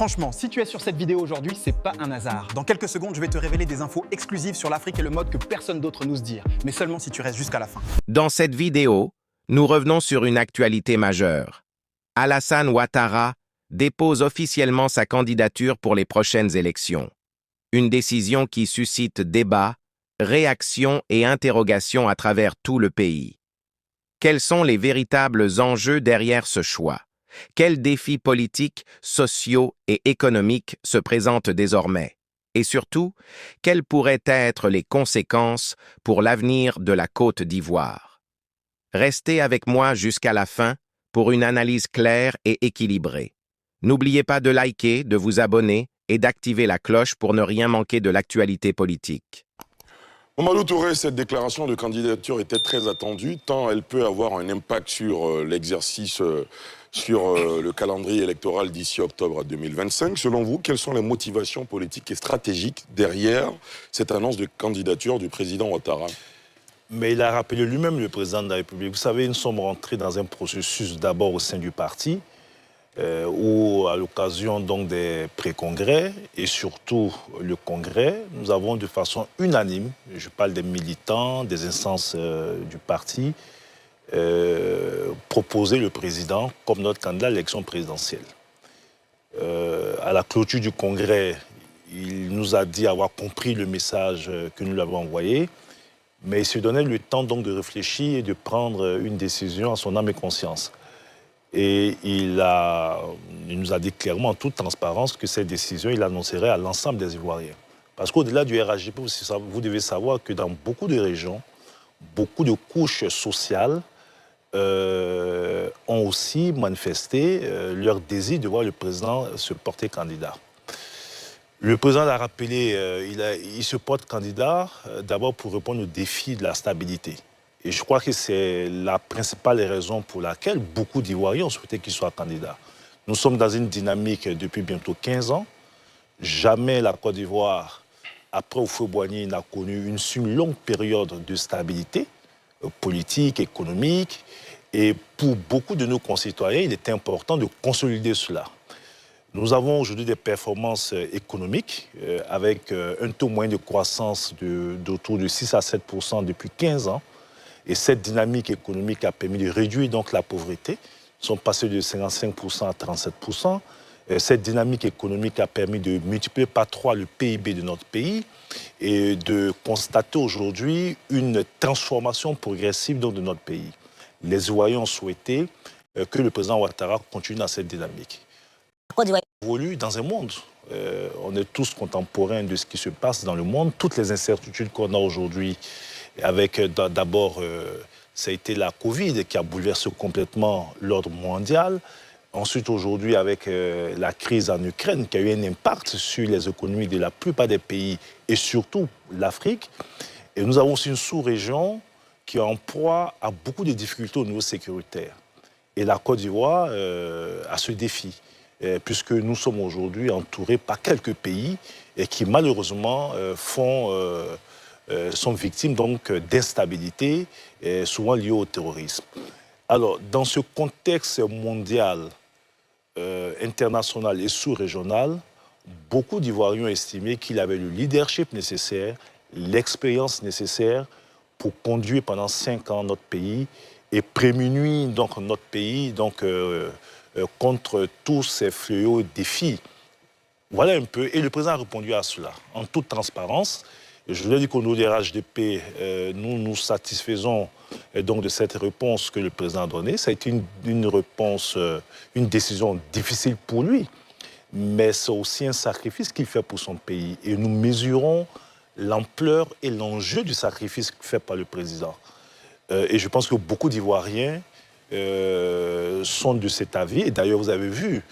Franchement, si tu es sur cette vidéo aujourd'hui, c'est pas un hasard. Dans quelques secondes, je vais te révéler des infos exclusives sur l'Afrique et le mode que personne d'autre n'ose dire, mais seulement si tu restes jusqu'à la fin. Dans cette vidéo, nous revenons sur une actualité majeure. Alassane Ouattara dépose officiellement sa candidature pour les prochaines élections. Une décision qui suscite débats, réactions et interrogations à travers tout le pays. Quels sont les véritables enjeux derrière ce choix? Quels défis politiques, sociaux et économiques se présentent désormais? Et surtout, quelles pourraient être les conséquences pour l'avenir de la Côte d'Ivoire? Restez avec moi jusqu'à la fin pour une analyse claire et équilibrée. N'oubliez pas de liker, de vous abonner et d'activer la cloche pour ne rien manquer de l'actualité politique. Mamadou Touré, cette déclaration de candidature était très attendue, tant elle peut avoir un impact sur l'exercice, sur le calendrier électoral d'ici octobre 2025. Selon vous, quelles sont les motivations politiques et stratégiques derrière cette annonce de candidature du président Ouattara? Mais il a rappelé lui-même, le président de la République. Vous savez, nous sommes rentrés dans un processus d'abord au sein du parti, où à l'occasion donc des pré-congrès et surtout le congrès, nous avons de façon unanime, je parle des militants, des instances du parti, proposé le président comme notre candidat à l'élection présidentielle. À la clôture du congrès, il nous a dit avoir compris le message que nous lui avons envoyé, mais il se donnait le temps donc de réfléchir et de prendre une décision à son âme et conscience. Et il nous a dit clairement, en toute transparence, que cette décision, il l'annoncerait à l'ensemble des Ivoiriens. Parce qu'au-delà du RHDP, vous devez savoir que dans beaucoup de régions, beaucoup de couches sociales ont aussi manifesté leur désir de voir le président se porter candidat. Le président l'a rappelé, il se porte candidat d'abord pour répondre au défi de la stabilité. Et je crois que c'est la principale raison pour laquelle beaucoup d'Ivoiriens ont souhaité qu'il soit candidat. Nous sommes dans une dynamique depuis bientôt 15 ans. Jamais la Côte d'Ivoire, après Houphouët-Boigny, n'a connu une longue période de stabilité politique, économique. Et pour beaucoup de nos concitoyens, il est important de consolider cela. Nous avons aujourd'hui des performances économiques avec un taux moyen de croissance d'autour de 6 à 7% depuis 15 ans. Et cette dynamique économique a permis de réduire donc la pauvreté. Nous sommes passés de 55% à 37%. Cette dynamique économique a permis de multiplier par 3 le PIB de notre pays et de constater aujourd'hui une transformation progressive donc, de notre pays. Les Ivoiriens ont souhaité que le président Ouattara continue dans cette dynamique. On évolue dans un monde. On est tous contemporains de ce qui se passe dans le monde. Toutes les incertitudes qu'on a aujourd'hui, avec d'abord, ça a été la Covid qui a bouleversé complètement l'ordre mondial. Ensuite, aujourd'hui, avec la crise en Ukraine, qui a eu un impact sur les économies de la plupart des pays et surtout l'Afrique. Et nous avons aussi une sous-région qui est en proie à beaucoup de difficultés au niveau sécuritaire. Et la Côte d'Ivoire a ce défi, puisque nous sommes aujourd'hui entourés par quelques pays et qui malheureusement sont victimes donc d'instabilité, souvent liée au terrorisme. Alors, dans ce contexte mondial, international et sous-régional, beaucoup d'Ivoiriens ont estimé qu'il avait le leadership nécessaire, l'expérience nécessaire pour conduire pendant 5 ans notre pays et prémunir donc notre pays contre tous ces fléaux et défis. Voilà un peu. Et le président a répondu à cela en toute transparence. Je voulais dire qu'au niveau des RHDP, nous nous satisfaisons donc de cette réponse que le président a donnée. Ça a été une réponse, une décision difficile pour lui, mais c'est aussi un sacrifice qu'il fait pour son pays. Et nous mesurons l'ampleur et l'enjeu du sacrifice fait par le président. Et je pense que beaucoup d'Ivoiriens sont de cet avis. Et d'ailleurs, vous avez vu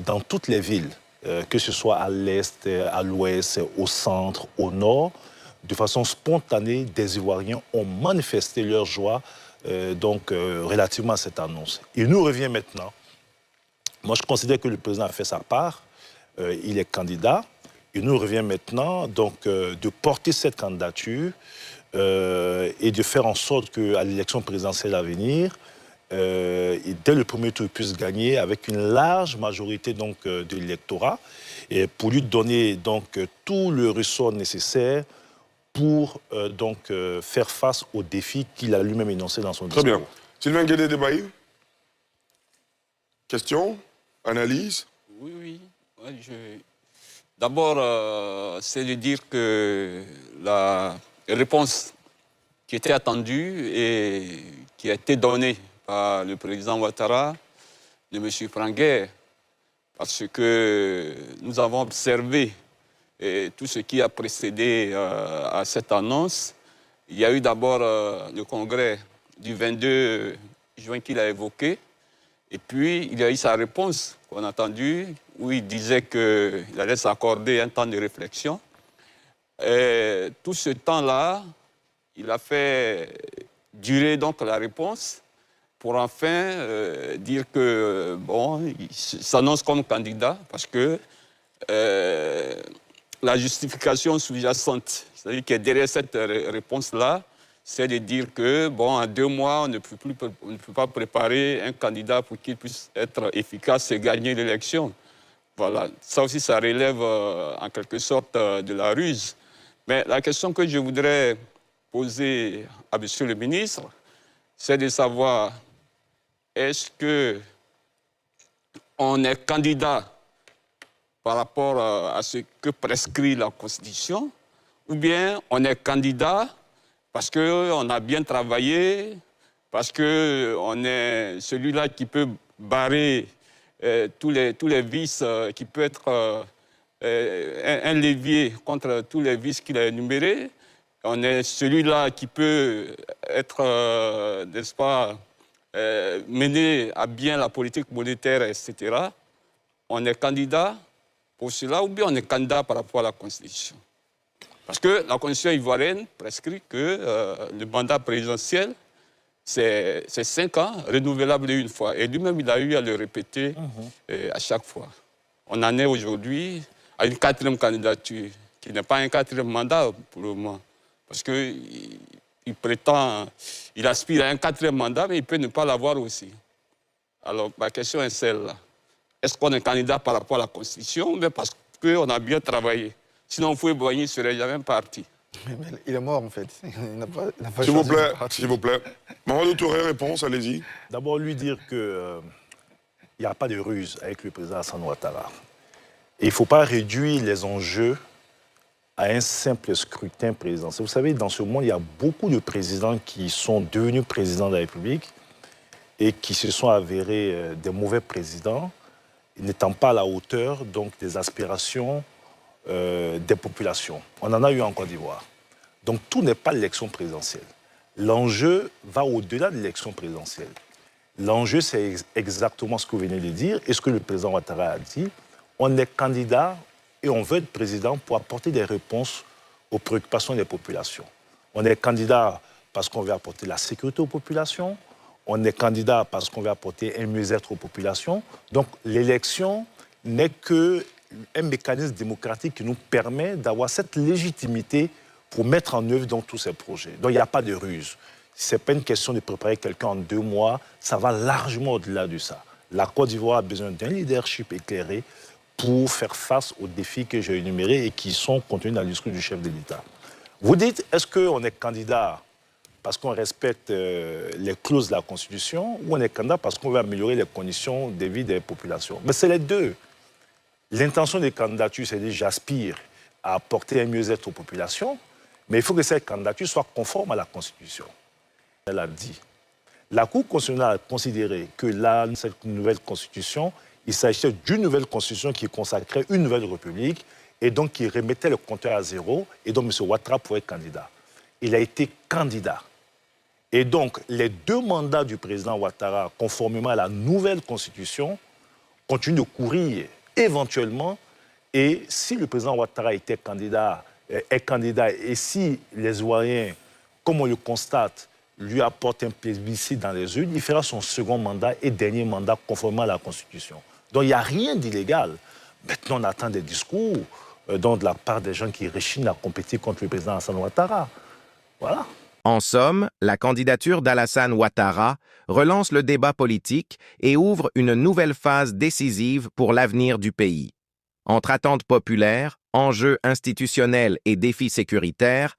dans toutes les villes, que ce soit à l'est, à l'ouest, au centre, au nord, de façon spontanée, des Ivoiriens ont manifesté leur joie relativement à cette annonce. Il nous revient maintenant. Moi, je considère que le président a fait sa part. Il est candidat. Il nous revient maintenant de porter cette candidature et de faire en sorte qu'à l'élection présidentielle à venir, et dès le premier tour, il puisse gagner avec une large majorité donc, de l'électorat, et pour lui donner donc, tout le ressort nécessaire pour faire face aux défis qu'il a lui-même énoncés dans son discours. Très bien. Sylvain Guédé-Debaï, question, analyse? Oui. D'abord, c'est de dire que la réponse qui était attendue et qui a été donnée par le président Ouattara de M. Franguet, parce que nous avons observé tout ce qui a précédé à cette annonce. Il y a eu d'abord le congrès du 22 juin qu'il a évoqué, et puis il y a eu sa réponse qu'on a entendue, où il disait qu'il allait s'accorder un temps de réflexion. Et tout ce temps-là, il a fait durer donc la réponse pour enfin dire que, bon, il s'annonce comme candidat parce que la justification sous-jacente, c'est-à-dire que derrière cette réponse-là, c'est de dire que, bon, en 2 mois, on ne peut pas préparer un candidat pour qu'il puisse être efficace et gagner l'élection. Voilà, ça aussi, ça relève en quelque sorte de la ruse. Mais la question que je voudrais poser à Monsieur le ministre, c'est de savoir, est-ce qu'on est candidat par rapport à ce que prescrit la Constitution, ou bien on est candidat parce qu'on a bien travaillé, parce qu'on est celui-là qui peut barrer tous les vices, qui peut être un levier contre tous les vices qu'il a énumérés. On est celui-là qui peut être, n'est-ce pas, mener à bien la politique monétaire, etc. On est candidat pour cela, ou bien on est candidat par rapport à la Constitution. Parce que la Constitution ivoirienne prescrit que le mandat présidentiel, c'est 5 ans, renouvelable une fois. Et lui-même, il a eu à le répéter à chaque fois. On en est aujourd'hui à une 4e candidature, qui n'est pas un 4e mandat pour le moment. Parce qu'il prétend, il aspire à un 4e mandat, mais il peut ne pas l'avoir aussi. Alors, ma question est celle-là. Est-ce qu'on est candidat par rapport à la Constitution, mais parce qu'on a bien travaillé? Sinon, Foué-Boigny ne serait jamais parti. Mais il est mort, en fait. Il n'a pas S'il vous plaît, s'il vous plaît. Mamadou Touré, réponse, allez-y. D'abord, lui dire qu'il n'y a pas de ruse avec le président Alassane Ouattara. Et il ne faut pas réduire les enjeux à un simple scrutin présidentiel. Vous savez, dans ce monde, il y a beaucoup de présidents qui sont devenus présidents de la République et qui se sont avérés des mauvais présidents, n'étant pas à la hauteur donc, des aspirations des populations. On en a eu en Côte d'Ivoire. Donc tout n'est pas l'élection présidentielle. L'enjeu va au-delà de l'élection présidentielle. L'enjeu, c'est exactement ce que vous venez de dire et ce que le président Ouattara a dit. On est candidat et on veut être président pour apporter des réponses aux préoccupations des populations. On est candidat parce qu'on veut apporter la sécurité aux populations. On est candidat parce qu'on veut apporter un mieux-être aux populations. Donc l'élection n'est qu'un mécanisme démocratique qui nous permet d'avoir cette légitimité pour mettre en œuvre donc, tous ces projets. Donc il n'y a pas de ruse. Ce n'est pas une question de préparer quelqu'un en 2 mois, ça va largement au-delà de ça. La Côte d'Ivoire a besoin d'un leadership éclairé pour faire face aux défis que j'ai énumérés et qui sont contenus dans le discours du chef de l'État. Vous dites, est-ce qu'on est candidat parce qu'on respecte les clauses de la Constitution ou on est candidat parce qu'on veut améliorer les conditions de vie des populations? Mais c'est les deux. L'intention des candidatures, c'est de dire j'aspire à apporter un mieux-être aux populations, mais il faut que cette candidature soit conforme à la Constitution. Elle a dit. La Cour constitutionnelle a considéré que cette nouvelle Constitution, il s'agissait d'une nouvelle Constitution qui consacrait une nouvelle République et donc qui remettait le compteur à zéro et donc M. Ouattara pouvait être candidat. Il a été candidat. Et donc, les 2 mandats du président Ouattara, conformément à la nouvelle Constitution, continuent de courir éventuellement. Et si le président Ouattara est candidat, et si les Ivoiriens, comme on le constate, lui apportent un plébiscite dans les urnes, il fera son 2e mandat et dernier mandat conformément à la Constitution. Donc, il n'y a rien d'illégal. Maintenant, on attend des discours de la part des gens qui rechignent à compétir contre le président Alassane Ouattara. Voilà. En somme, la candidature d'Alassane Ouattara relance le débat politique et ouvre une nouvelle phase décisive pour l'avenir du pays. Entre attentes populaires, enjeux institutionnels et défis sécuritaires,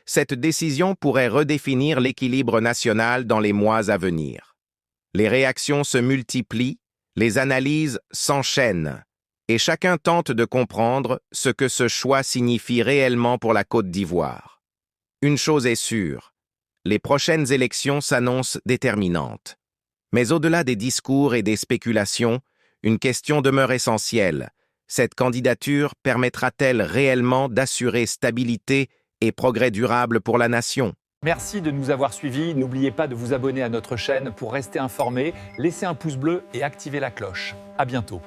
cette décision pourrait redéfinir l'équilibre national dans les mois à venir. Les réactions se multiplient, les analyses s'enchaînent, et chacun tente de comprendre ce que ce choix signifie réellement pour la Côte d'Ivoire. Une chose est sûre, les prochaines élections s'annoncent déterminantes. Mais au-delà des discours et des spéculations, une question demeure essentielle. Cette candidature permettra-t-elle réellement d'assurer stabilité et progrès durable pour la nation? Merci de nous avoir suivis. N'oubliez pas de vous abonner à notre chaîne pour rester informé. Laissez un pouce bleu et activez la cloche. À bientôt.